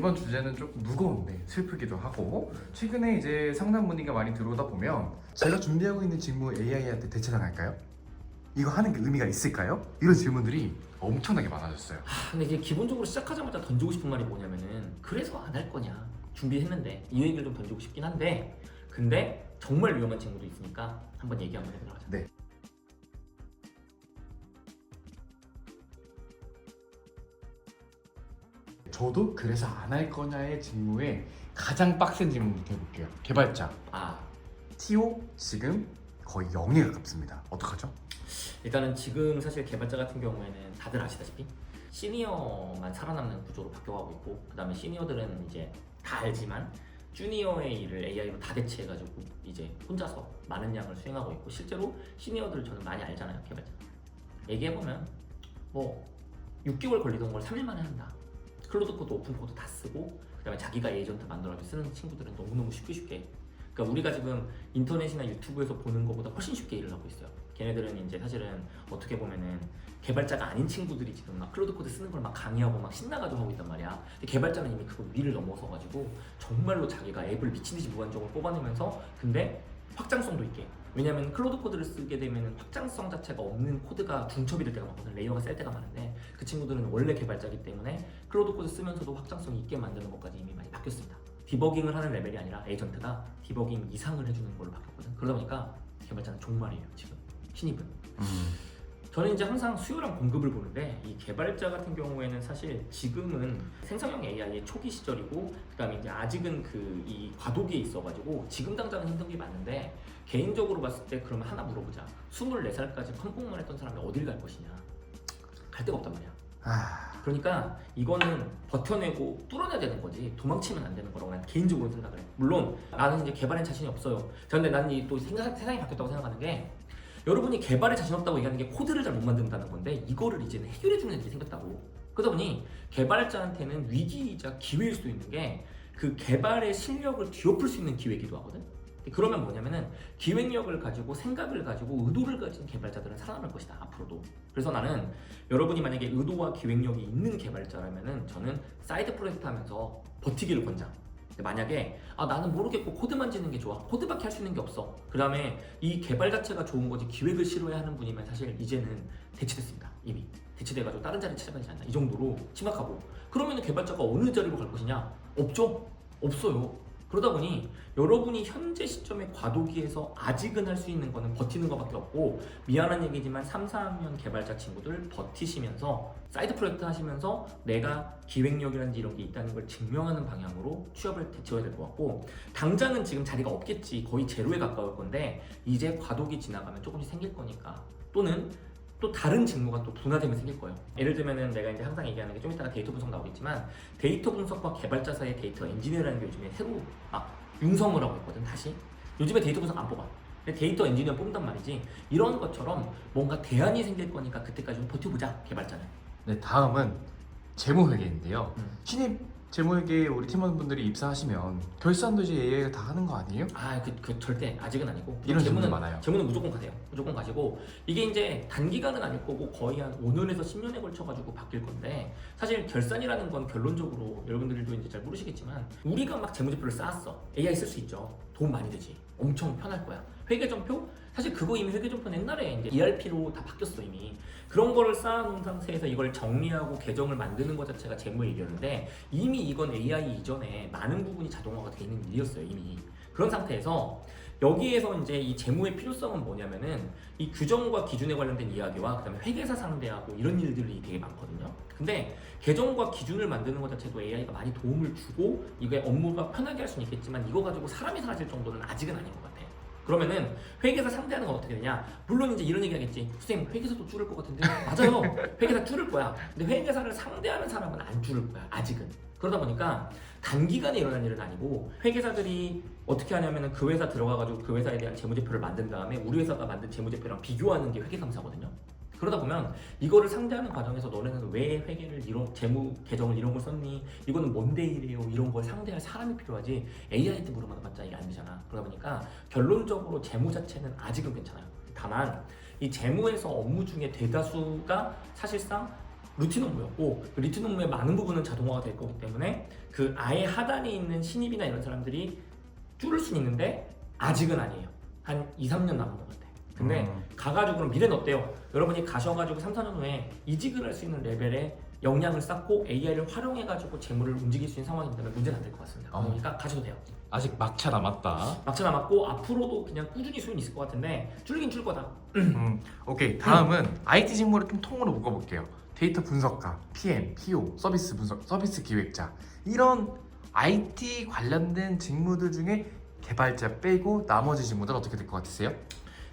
이번 주제는 조금 무거운데 슬프기도 하고, 최근에 이제 상담 문의가 많이 들어오다 보면 제가 준비하고 있는 직무 AI한테 대체당할까요? 이거 하는 게 의미가 있을까요? 이런 질문들이 엄청나게 많아졌어요. 근데 이제 기본적으로 시작하자마자 던지고 싶은 말이 뭐냐면은 그래서 안 할 거냐, 준비했는데, 이 얘기를 좀 던지고 싶긴 한데, 근데 정말 위험한 친구도 있으니까 한번 얘기 한번 해보도록 하자. 네. 저도 그래서 안 할 거냐의 직무에 가장 빡센 질문부터 해볼게요. 개발자. TO 지금 거의 0에 가깝습니다. 어떡하죠? 일단은 지금 사실 개발자 같은 경우에는 다들 아시다시피 시니어만 살아남는 구조로 바뀌어가고 있고, 그 다음에 시니어들은 이제 다 알지만 주니어의 일을 AI로 다 대체해가지고 이제 혼자서 많은 양을 수행하고 있고, 실제로 시니어들 저는 많이 알잖아요. 개발자 얘기해보면 뭐 6개월 걸리던 걸 3일 만에 한다. 클로드 코드, 오픈 코드 다 쓰고, 그 다음에 자기가 에이전트 만들어서 쓰는 친구들은 너무너무 쉽게, 그러니까 우리가 지금 인터넷이나 유튜브에서 보는 것보다 훨씬 쉽게 일을 하고 있어요. 걔네들은 이제 사실은 어떻게 보면은 개발자가 아닌 친구들이 지금 막 클로드 코드 쓰는 걸 막 강의하고 막 신나가지고 하고 있단 말이야. 근데 개발자는 이미 그 위를 넘어서가지고 정말로 자기가 앱을 미친듯이 무한적으로 뽑아내면서, 근데 확장성도 있게, 왜냐면 클로드 코드를 쓰게 되면 확장성 자체가 없는 코드가 중첩이 될 때가 많거든. 레이어가 셀 때가 많은데, 그 친구들은 원래 개발자이기 때문에 클로드 코드 쓰면서도 확장성 있게 만드는 것까지 이미 많이 바뀌었습니다. 디버깅을 하는 레벨이 아니라 에이전트가 디버깅 이상을 해주는 걸로 바뀌었거든. 그러다 보니까 개발자는 종말이에요 지금, 신입은. 저는 이제 항상 수요랑 공급을 보는데, 이 개발자 같은 경우에는 사실 지금은 생성형 AI의 초기 시절이고, 그 다음에 이제 아직은 이 과도기에 있어가지고 지금 당장은 힘든 게 맞는데, 개인적으로 봤을 때 그러면 하나 물어보자. 24살까지 컴공만 했던 사람이 어딜 갈 것이냐? 갈 데가 없단 말이야. 그러니까 이거는 버텨내고 뚫어내야 되는 거지, 도망치면 안 되는 거라고 난 개인적으로 생각을 해. 물론 나는 이제 개발에 자신이 없어요. 그런데 나는 또 세상이 바뀌었다고 생각하는 게, 여러분이 개발에 자신 없다고 얘기하는 게 코드를 잘 못 만든다는 건데, 이거를 이제는 해결해주는 애들이 생겼다고. 그러다 보니 개발자한테는 위기이자 기회일 수 있는 게, 그 개발의 실력을 뒤엎을 수 있는 기회이기도 하거든. 그러면 뭐냐면은 기획력을 가지고, 생각을 가지고, 의도를 가진 개발자들은 살아남을 것이다 앞으로도. 그래서 나는 여러분이 만약에 의도와 기획력이 있는 개발자라면은 저는 사이드 프로젝트 하면서 버티기를 권장. 근데 만약에 나는 모르겠고 코드만 지는 게 좋아, 코드밖에 할 수 있는 게 없어, 그 다음에 이 개발 자체가 좋은 거지 기획을 싫어해 하는 분이면 사실 이제는 대체됐습니다. 이미 대체돼가지고 다른 자리 찾아가야 되지 않나, 이 정도로 심각하고. 그러면 개발자가 어느 자리로 갈 것이냐? 없죠? 없어요. 그러다 보니 여러분이 현재 시점의 과도기에서 아직은 할 수 있는 거는 버티는 것밖에 없고, 미안한 얘기지만 3, 4학년 개발자 친구들 버티시면서 사이드 프로젝트 하시면서 내가 기획력이라든지 이런 게 있다는 걸 증명하는 방향으로 취업을 대체해야 될 것 같고, 당장은 지금 자리가 없겠지, 거의 제로에 가까울 건데 이제 과도기 지나가면 조금씩 생길 거니까, 또는 또 다른 직무가 또 분화되면 생길 거예요. 예를 들면은 내가 이제 항상 얘기하는 게, 좀 이따가 데이터 분석 나오겠지만, 데이터 분석과 개발자 사이의 데이터 엔지니어라는 게 요즘에 새로 융성을 하고 있거든. 다시 요즘에 데이터 분석 안 뽑아. 근데 데이터 엔지니어 뽑는단 말이지. 이런 것처럼 뭔가 대안이 생길 거니까 그때까지 좀 버텨보자, 개발자는. 네, 다음은 재무회계인데요. 신입 재무회계 우리 팀원분들이 입사하시면 결산도 이제 AI가 다 하는 거 아니에요? 그 절대 아직은 아니고, 이런 질문도 많아요. 재무는 무조건 가세요. 무조건 가시고, 이게 이제 단기간은 아닐 거고 거의 한 5년에서 10년에 걸쳐가지고 바뀔 건데, 사실 결산이라는 건 결론적으로 여러분들도 이제 잘 모르시겠지만, 우리가 막 재무제표를 쌓았어. AI 쓸 수 있죠. 도움 많이 되지. 엄청 편할 거야. 회계전표? 사실 그거 이미 회계전표는 옛날에 이제 ERP로 다 바뀌었어 이미. 그런 거를 쌓아놓은 상태에서 이걸 정리하고 계정을 만드는 것 자체가 재무의 일이었는데, 이미 이건 AI 이전에 많은 부분이 자동화가 돼 있는 일이었어요 이미. 그런 상태에서 여기에서 이제 이 재무의 필요성은 뭐냐면은, 이 규정과 기준에 관련된 이야기와 그다음에 회계사 상대하고 이런 일들이 되게 많거든요. 근데 계정과 기준을 만드는 것 자체도 AI가 많이 도움을 주고, 이게 업무가 편하게 할 수는 있겠지만 이거 가지고 사람이 사라질 정도는 아직은 아닌 것 같아. 그러면은 회계사 상대하는 건 어떻게 되냐? 물론 이제 이런 얘기 하겠지. 선생님, 회계사도 줄을 것 같은데. 맞아요. 회계사 줄을 거야. 근데 회계사를 상대하는 사람은 안 줄을 거야, 아직은. 그러다 보니까 단기간에 일어난 일은 아니고, 회계사들이 어떻게 하냐면은 그 회사 들어가가지고 그 회사에 대한 재무제표를 만든 다음에 우리 회사가 만든 재무제표랑 비교하는 게 회계감사거든요. 그러다 보면 이거를 상대하는 과정에서 너네는 왜 회계를 재무 계정을 이런 걸 썼니? 이거는 뭔데 이래요? 이런 걸 상대할 사람이 필요하지, AI한테 물어봤자 이게 안 되잖아. 그러다 보니까 결론적으로 재무 자체는 아직은 괜찮아요. 다만 이 재무에서 업무 중에 대다수가 사실상 루틴 업무였고 그 루틴 업무의 많은 부분은 자동화가 될 거기 때문에 그 아예 하단에 있는 신입이나 이런 사람들이 줄을 수는 있는데 아직은 아니에요. 한 2, 3년 남은 것 같아요. 근데 가가지고 그럼 미래는 어때요? 여러분이 가셔가지고 3, 4년 후에 이직을 할 수 있는 레벨의 역량을 쌓고 AI를 활용해가지고 재물을 움직일 수 있는 상황이라면 문제는 안 될 것 같습니다. 그러니까 가셔도 돼요. 아직 막차 남았다. 막차 남았고 앞으로도 그냥 꾸준히 수요는 있을 것 같은데 줄긴 줄 거다. 오케이. 다음은 IT 직무를 좀 통으로 묶어볼게요. 데이터 분석가, PM, PO, 서비스 분석, 서비스 기획자 이런 IT 관련된 직무들 중에 개발자 빼고 나머지 직무들 어떻게 될 것 같으세요?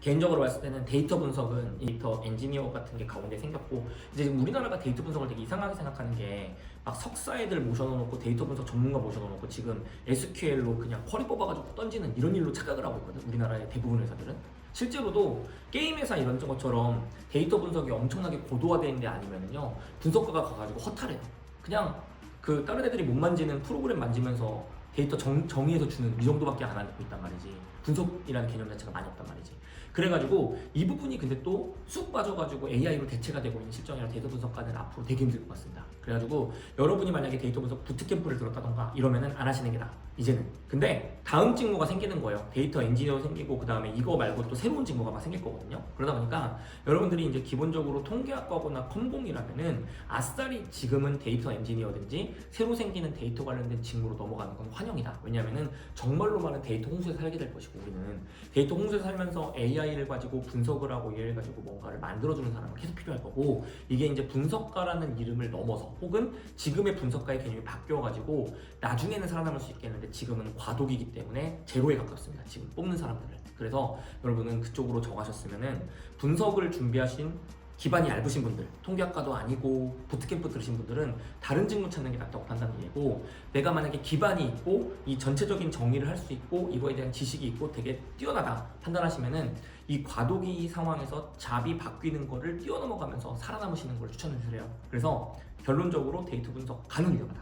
개인적으로 봤을 때는 데이터 분석은 데이터 엔지니어 같은 게 가운데 생겼고 이제 지금 우리나라가 데이터 분석을 되게 이상하게 생각하는 게 막 석사 애들 모셔놓고 데이터 분석 전문가 모셔놓고 지금 SQL로 그냥 쿼리 뽑아가지고 던지는 이런 일로 착각을 하고 있거든. 우리나라의 대부분 회사들은 실제로도 게임 회사 이런 것처럼 데이터 분석이 엄청나게 고도화되는 데 아니면은요 분석가가 가가지고 허탈해요. 그냥 그 다른 애들이 못 만지는 프로그램 만지면서 데이터 정의해서 주는 이 정도밖에 안 하고 있단 말이지. 분석이라는 개념 자체가 많이 없단 말이지. 그래가지고 이 부분이 근데 또 쑥 빠져가지고 AI로 대체가 되고 있는 실정이라 데이터 분석가는 앞으로 되게 힘들 것 같습니다. 그래가지고 여러분이 만약에 데이터 분석 부트캠프를 들었다던가 이러면은 안 하시는 게 나아 이제는. 근데 다음 직무가 생기는 거예요. 데이터 엔지니어 생기고 그 다음에 이거 말고 또 새로운 직무가 막 생길 거거든요. 그러다 보니까 여러분들이 이제 기본적으로 통계학과거나 컴공이라면은 아싸리 지금은 데이터 엔지니어든지 새로 생기는 데이터 관련된 직무로 넘어가는 건 환영이다. 왜냐면은 정말로 많은 데이터 홍수에 살게 될 것이고 우리는 데이터 홍수에 살면서 AI를 가지고 분석을 하고 얘를 가지고 뭔가를 만들어주는 사람은 계속 필요할 거고 이게 이제 분석가라는 이름을 넘어서 혹은 지금의 분석가의 개념이 바뀌어가지고 나중에는 살아남을 수 있겠는데 지금은 과도기이기 때문에 제로에 가깝습니다. 지금 뽑는 사람들은. 그래서 여러분은 그쪽으로 정하셨으면은 분석을 준비하신 기반이 얇으신 분들, 통계학과도 아니고 부트캠프 들으신 분들은 다른 직무 찾는 게 낫다고 판단이고 내가 만약에 기반이 있고 이 전체적인 정의를 할 수 있고 이거에 대한 지식이 있고 되게 뛰어나다 판단하시면은 이 과도기 상황에서 잡이 바뀌는 거를 뛰어넘어가면서 살아남으시는 걸 추천해드려요. 그래서 결론적으로 데이터 분석 가는 유형하다.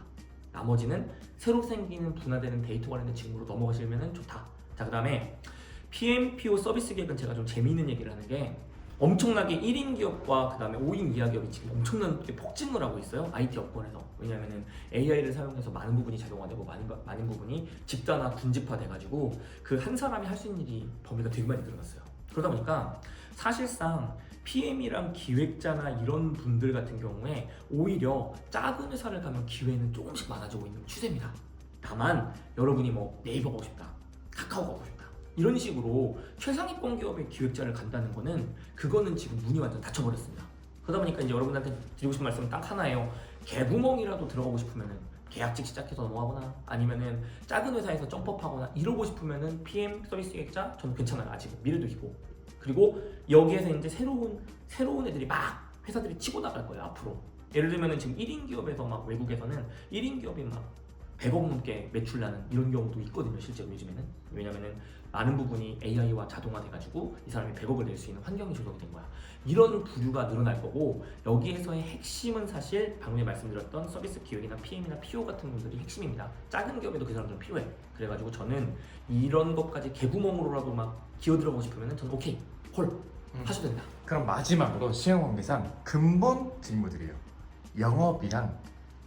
나머지는 새로 생기는 분화되는 데이터 관련된 직무로 넘어가시면 좋다. 자, 그 다음에 PM, PO 서비스 계획은 제가 좀 재미있는 얘기를 하는 게 엄청나게 1인 기업과 그 다음에 5인 이하 기업이 지금 엄청나게 폭증을 하고 있어요. IT 업권에서. 왜냐하면 AI를 사용해서 많은 부분이 자동화되고 많은 부분이 집단화, 군집화 돼가지고 그 한 사람이 할 수 있는 일이 범위가 되게 많이 늘어났어요. 그러다 보니까 사실상 PM이랑 기획자나 이런 분들 같은 경우에 오히려 작은 회사를 가면 기회는 조금씩 많아지고 있는 추세입니다. 다만 여러분이 뭐 네이버 가고 싶다, 카카오 가고 싶다 이런 식으로 최상위권 기업의 기획자를 간다는 거는 그거는 지금 문이 완전 닫혀버렸습니다. 그러다 보니까 이제 여러분한테 드리고 싶은 말씀은 딱 하나예요. 개구멍이라도 들어가고 싶으면은 계약직 시작해서 넘어가거나 아니면은 작은 회사에서 점프업하거나 이러고 싶으면은 PM 서비스 기획자 저는 괜찮아요. 아직 미래도 있고. 그리고 여기에서 이제 새로운 애들이 막 회사들이 치고 나갈 거예요 앞으로. 예를 들면은 지금 1인 기업에서 막 외국에서는 1인 기업이 막 100억 넘게 매출 나는 이런 경우도 있거든요 실제로 요즘에는. 왜냐면은 많은 부분이 AI와 자동화돼가지고 이 사람이 100억을 낼 수 있는 환경이 조성이 된 거야. 이런 부류가 늘어날 거고 여기에서의 핵심은 사실 방금 말씀드렸던 서비스 기획이나 PM이나 PO 같은 분들이 핵심입니다. 작은 기업에도 그 사람들은 필요해. 그래가지고 저는 이런 것까지 개구멍으로라도 막 기어들어가고 싶으면 저는 오케이 홀 하셔도 된다. 그럼 마지막으로 시험 관계상 근본 직무들이에요. 영업이랑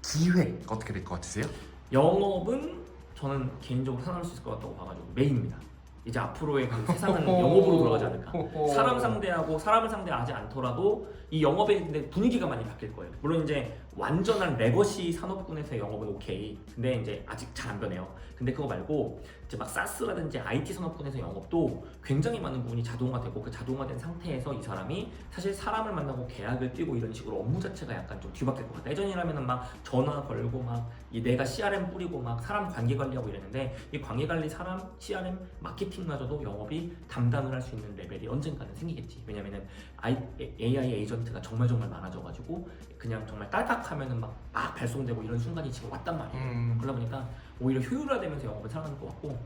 기획 어떻게 될 것 같으세요? 영업은 저는 개인적으로 살아날 수 있을 것 같다고 봐가지고 메인입니다. 이제 앞으로의 그 세상은 영업으로 돌아가지 않을까. 사람 상대하고 사람을 상대하지 않더라도 이 영업의 분위기가 많이 바뀔 거예요. 물론 이제 완전한 레거시 산업군에서의 영업은 오케이. 근데 이제 아직 잘 안 변해요. 근데 그거 말고 이제 막 사스라든지 IT 산업군에서 영업도 굉장히 많은 부분이 자동화되고 그 자동화된 상태에서 이 사람이 사실 사람을 만나고 계약을 뛰고 이런 식으로 업무 자체가 약간 좀 뒤바뀔 것 같아. 예전이라면은 막 전화 걸고 막 이 내가 CRM 뿌리고 막 사람 관계 관리하고 이랬는데 이 관계 관리 사람 CRM 마케팅마저도 영업이 담당을 할 수 있는 레벨이 언젠가는 생기겠지. 왜냐면은 AI 에이전트가 정말 많아져가지고 그냥 정말 딸깍하면은 막 발송되고 이런 순간이 지금 왔단 말이에요. 그러다 보니까 오히려 효율화되면서 영업을 살아가는 것 같고,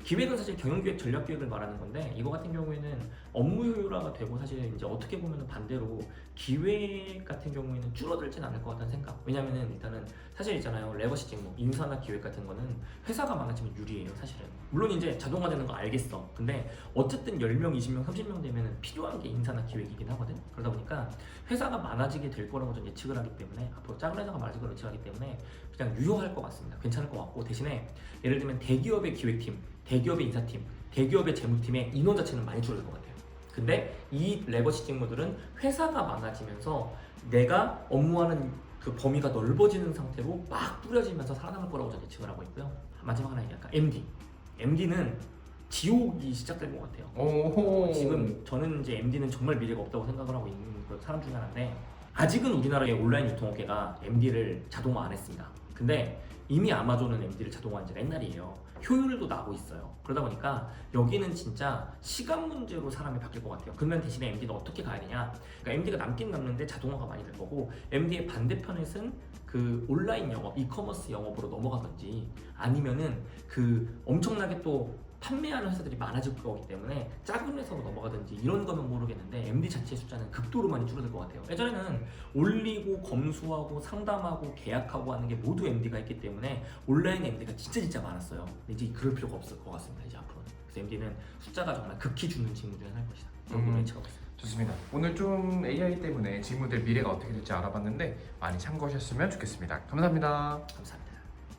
기획은 사실 경영기획, 전략기획을 말하는 건데 이거 같은 경우에는 업무 효율화가 되고 사실 이제 어떻게 보면 반대로 기획 같은 경우에는 줄어들진 않을 것 같다는 생각. 왜냐면은 일단은 사실 있잖아요, 레거시 직무, 인사나 기획 같은 거는 회사가 많아지면 유리해요 사실은. 물론 이제 자동화되는 거 알겠어. 근데 어쨌든 10명, 20명, 30명 되면은 필요한 게 인사나 기획이긴 하거든. 그러다 보니까 회사가 많아지게 될 거라고 좀 예측을 하기 때문에, 앞으로 작은 회사가 많아질 거라고 예측하기 때문에 그냥 유효할 것 같습니다. 괜찮을 것 같고, 대신에 예를 들면 대기업의 기획팀, 대기업의 인사팀, 대기업의 재무팀의 인원 자체는 많이 줄어들 것 같아요. 근데 이 레거시 직무들은 회사가 많아지면서 내가 업무하는 그 범위가 넓어지는 상태로 막 뿌려지면서 살아남을 거라고 저는 예측을 하고 있고요. 마지막 하나 얘기할까? MD는 지옥이 시작된 것 같아요. 오. 지금 저는 이제 MD는 정말 미래가 없다고 생각을 하고 있는 그 사람 중에 하나인데, 아직은 우리나라의 온라인 유통업계가 MD를 자동화 안 했습니다. 근데 이미 아마존은 MD를 자동화한 지가 옛날이에요. 효율도 나고 있어요. 그러다 보니까 여기는 진짜 시간 문제로 사람이 바뀔 것 같아요. 그러면 대신에 MD는 어떻게 가야 되냐? 그러니까 MD가 남긴 남는데 자동화가 많이 될 거고, MD의 반대편에 쓴 그 온라인 영업, 이커머스 영업으로 넘어가든지, 아니면은 그 엄청나게 또 판매하는 회사들이 많아질 거기 때문에 작은 회사로 넘어가든지 이런 거는 모르겠는데, MD 자체의 숫자는 극도로 많이 줄어들 것 같아요. 예전에는 올리고 검수하고 상담하고 계약하고 하는 게 모두 MD가 했기 때문에 온라인 MD가 진짜 많았어요. 근데 이제 그럴 필요가 없을 것 같습니다, 이제 앞으로는. 그래서 MD는 숫자가 정말 극히 줄는 직무 중에 하나일 것이다. 여기로 예측하고 있습니다. 좋습니다. 오늘 좀 AI 때문에 직무들 미래가 어떻게 될지 알아봤는데 많이 참고하셨으면 좋겠습니다. 감사합니다. 감사합니다.